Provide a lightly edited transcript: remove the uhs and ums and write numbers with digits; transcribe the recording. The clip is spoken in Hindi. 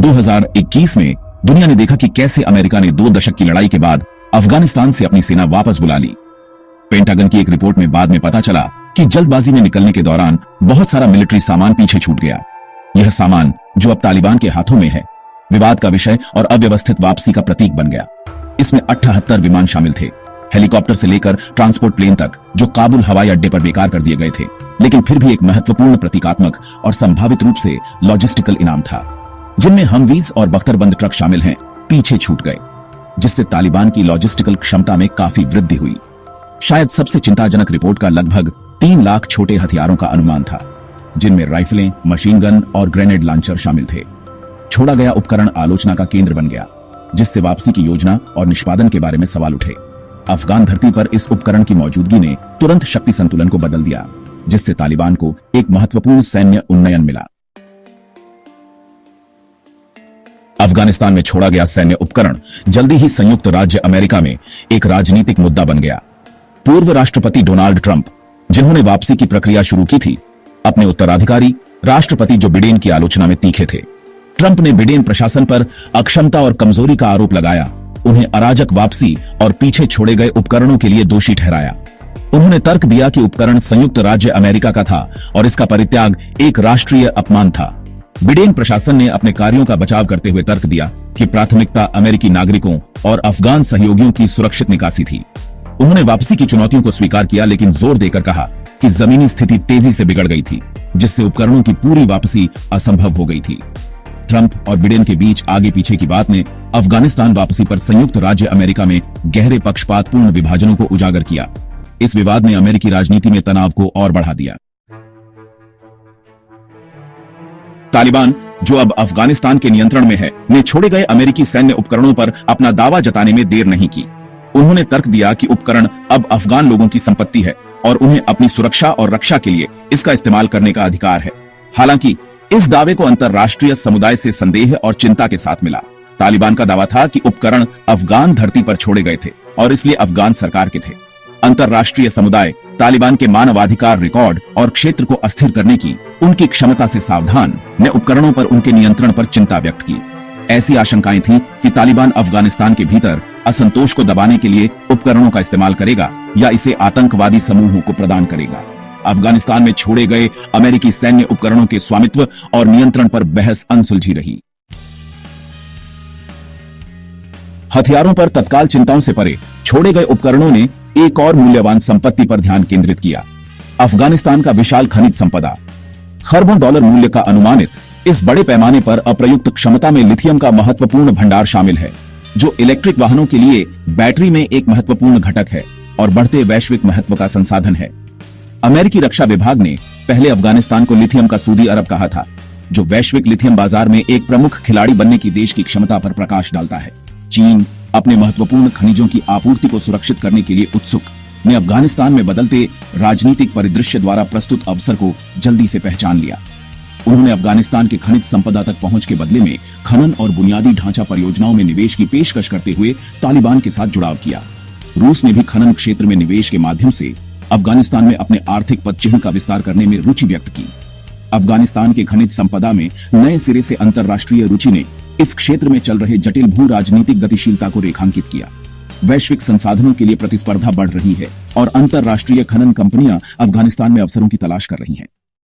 2021 में दुनिया ने देखा कि कैसे अमेरिका ने 2 दशक की लड़ाई के बाद अफगानिस्तान से अपनी सेना वापस बुला ली। पेंटागन की एक रिपोर्ट में बाद में पता चला कि जल्दबाजी में निकलने के दौरान बहुत सारा मिलिट्री सामान पीछे छूट गया। यह सामान जो अब तालिबान के हाथों में है, विवाद का विषय और अव्यवस्थित वापसी का प्रतीक बन गया। इसमें 78 विमान शामिल थे, हेलीकॉप्टर से लेकर ट्रांसपोर्ट प्लेन तक, जो काबुल हवाई अड्डे पर बेकार कर दिए गए थे, लेकिन फिर भी एक महत्वपूर्ण प्रतीकात्मक और संभावित रूप से लॉजिस्टिकल इनाम था। जिनमें हमवीज और बख्तरबंद ट्रक शामिल हैं, पीछे छूट गए, जिससे तालिबान की लॉजिस्टिकल क्षमता में काफी वृद्धि हुई। शायद सबसे चिंताजनक रिपोर्ट का लगभग 3 लाख छोटे हथियारों का अनुमान था, जिनमें राइफलें, मशीन गन और ग्रेनेड लॉन्चर शामिल थे। छोड़ा गया उपकरण आलोचना का केंद्र बन गया, जिससे वापसी की योजना और निष्पादन के बारे में सवाल उठे। अफगान धरती पर इस उपकरण की मौजूदगी ने तुरंत शक्ति संतुलन को बदल दिया, जिससे तालिबान को एक महत्वपूर्ण सैन्य उन्नयन मिला। अफगानिस्तान में छोड़ा गया सैन्य उपकरण जल्दी ही संयुक्त राज्य अमेरिका में एक राजनीतिक मुद्दा बन गया। पूर्व राष्ट्रपति डोनाल्ड ट्रंप, जिन्होंने वापसी की प्रक्रिया शुरू की थी, अपने उत्तराधिकारी राष्ट्रपति जो बिडेन की आलोचना में तीखे थे। ट्रंप ने बिडेन प्रशासन पर अक्षमता और कमजोरी का आरोप लगाया, उन्हें अराजक वापसी और पीछे छोड़े गए उपकरणों के लिए दोषी ठहराया। उन्होंने तर्क दिया कि उपकरण संयुक्त राज्य अमेरिका का था और इसका परित्याग एक राष्ट्रीय अपमान था। बिडेन प्रशासन ने अपने कार्यों का बचाव करते हुए तर्क दिया कि प्राथमिकता अमेरिकी नागरिकों और अफगान सहयोगियों की सुरक्षित निकासी थी। उन्होंने वापसी की चुनौतियों को स्वीकार किया, लेकिन जोर देकर कहा कि जमीनी स्थिति तेजी से बिगड़ गई थी, जिससे उपकरणों की पूरी वापसी असंभव हो गई थी। ट्रंप और बिडेन के बीच आगे पीछे की बात ने अफगानिस्तान वापसी पर संयुक्त राज्य अमेरिका में गहरे पक्षपातपूर्ण विभाजनों को उजागर किया। इस विवाद ने अमेरिकी राजनीति में तनाव को और बढ़ा दिया। तालिबान, जो अब अफगानिस्तान के नियंत्रण में है, ने छोड़े गए अमेरिकी सैन्य उपकरणों पर अपना दावा जताने में देर नहीं की। उन्होंने तर्क दिया कि उपकरण अब अफगान लोगों की संपत्ति है और उन्हें अपनी सुरक्षा और रक्षा के लिए इसका इस्तेमाल करने का अधिकार है। हालांकि इस दावे को अंतर्राष्ट्रीय समुदाय से संदेह और चिंता के साथ मिला। तालिबान का दावा था कि उपकरण अफगान धरती पर छोड़े गए थे और इसलिए अफगान सरकार के थे। अंतर्राष्ट्रीय समुदाय तालिबान के मानवाधिकार रिकॉर्ड और क्षेत्र को अस्थिर करने की उनकी क्षमता से सावधान ने उपकरणों पर उनके नियंत्रण पर चिंता व्यक्त की। ऐसी आशंकाएं थीं कि तालिबान अफगानिस्तान के भीतर असंतोष को दबाने के लिए उपकरणों का इस्तेमाल करेगा या इसे आतंकवादी समूहों को प्रदान करेगा। अफगानिस्तान में छोड़े गए अमेरिकी सैन्य उपकरणों के स्वामित्व और नियंत्रण पर बहस अनसुलझी रही। हथियारों पर तत्काल चिंताओं से परे छोड़े गए उपकरणों ने एक और मूल्यवान संपत्ति पर ध्यान केंद्रित किया। अफगानिस्तान का विशाल खनिज संपदा, खरबों डॉलर मूल्य का अनुमानित इस बड़े पैमाने पर अप्रयुक्त क्षमता में लिथियम का महत्वपूर्ण भंडार शामिल है, जो इलेक्ट्रिक वाहनों के लिए बैटरी में एक महत्वपूर्ण घटक है और बढ़ते वैश्विक महत्व का संसाधन है। अमेरिकी रक्षा विभाग ने पहले अफगानिस्तान को लिथियम का सऊदी अरब कहा था, जो वैश्विक लिथियम बाजार में एक प्रमुख खिलाड़ी बनने की देश की क्षमता पर प्रकाश डालता है। चीन अपने महत्वपूर्ण खनिजों की आपूर्ति को सुरक्षित करने के लिए उत्सुक ने अफगानिस्तान में बदलते राजनीतिक परिदृश्य द्वारा प्रस्तुत अवसर को जल्दी से पहचान लिया। उन्होंने अफगानिस्तान के खनिज संपदा तक पहुंच के बदले में खनन और बुनियादी ढांचा परियोजनाओं में निवेश की पेशकश करते हुए तालिबान के साथ जुड़ाव किया। रूस ने भी खनन क्षेत्र में निवेश के माध्यम से अफगानिस्तान में अपने आर्थिक पदचिह्न का विस्तार करने में रुचि व्यक्त की। अफगानिस्तान के खनिज संपदा में नए सिरे से अंतर्राष्ट्रीय रुचि ने इस क्षेत्र में चल रहे जटिल भू राजनीतिक गतिशीलता को रेखांकित किया। वैश्विक संसाधनों के लिए प्रतिस्पर्धा बढ़ रही है और अंतर्राष्ट्रीय खनन कंपनियां अफगानिस्तान में अवसरों की तलाश कर रही हैं।